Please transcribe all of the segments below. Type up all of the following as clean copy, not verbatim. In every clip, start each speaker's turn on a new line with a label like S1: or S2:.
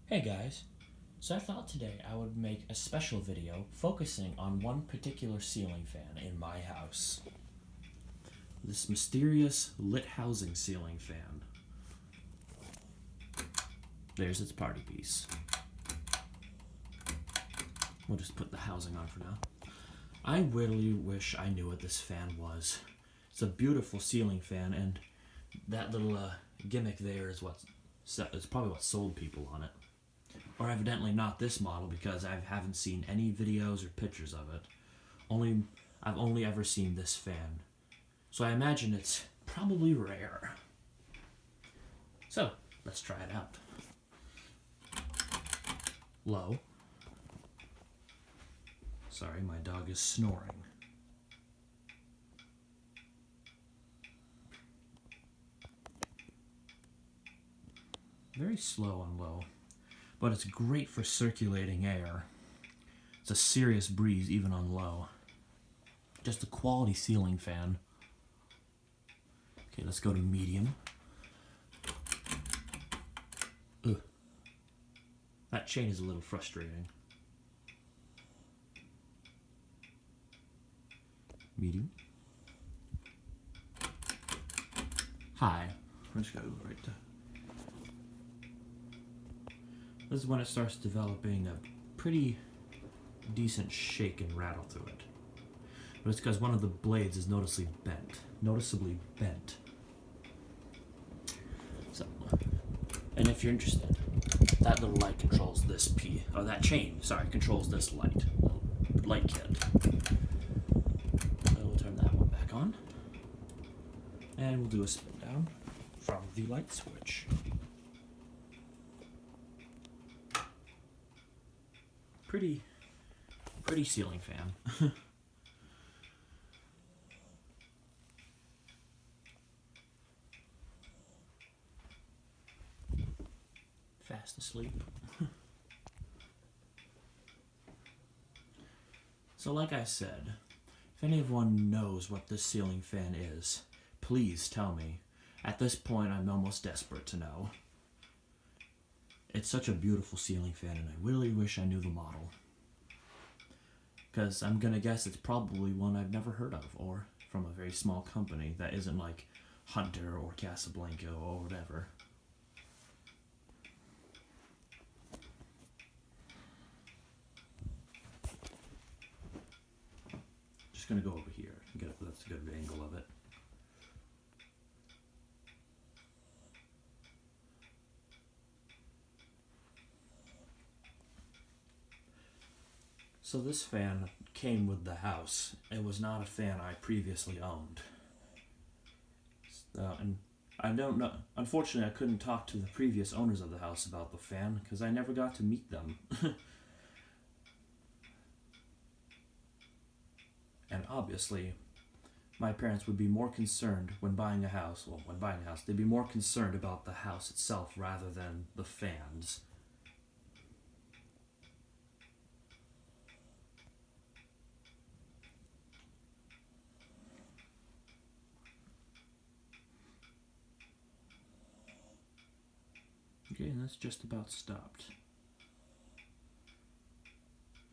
S1: Hey guys, so I thought today I would make a special video focusing on one particular ceiling fan in my house. This mysterious lit housing ceiling fan. There's its party piece. We'll just put the housing on for now. I really wish I knew what this fan was. It's a beautiful ceiling fan, and that little gimmick there is it's probably what sold people on it. Or evidently not this model, because I haven't seen any videos or pictures of it. I've only ever seen this fan. So I imagine it's probably rare. So, let's try it out. Low. Sorry, my dog is snoring. Very slow on low, but it's great for circulating air. It's a serious breeze even on low. Just a quality ceiling fan. Okay, let's go to medium. Ugh. That chain is a little frustrating. Medium. High. I just gotta go right to. This is when it starts developing a pretty decent shake and rattle to it. But it's because one of the blades is noticeably bent. So, and if you're interested, that little light controls this that chain, controls this light kit. So we'll turn that one back on. And we'll do a spin down from the light switch. Pretty ceiling fan. Fast asleep. So like I said, if anyone knows what this ceiling fan is, please tell me. At this point, I'm almost desperate to know. It's such a beautiful ceiling fan, and I really wish I knew the model. Because I'm gonna guess it's probably one I've never heard of, or from a very small company that isn't like Hunter or Casablanca or whatever. Just gonna go over here. That's a good angle of it. So this fan came with the house. It was not a fan I previously owned. And I don't know. Unfortunately, I couldn't talk to the previous owners of the house about the fan because I never got to meet them. And obviously, my parents would be more concerned when buying a house. Well, when buying a house, they'd be more concerned about the house itself rather than the fans. Okay, and that's just about stopped.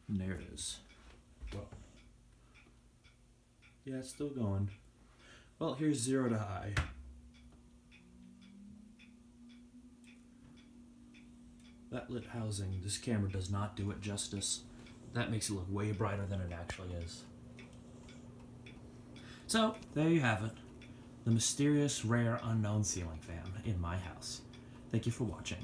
S1: And there it is. Well, yeah, it's still going. Well, here's 0 to high. That lit housing, this camera does not do it justice. That makes it look way brighter than it actually is. So, there you have it. The mysterious, rare, unknown ceiling fan in my house. Thank you for watching.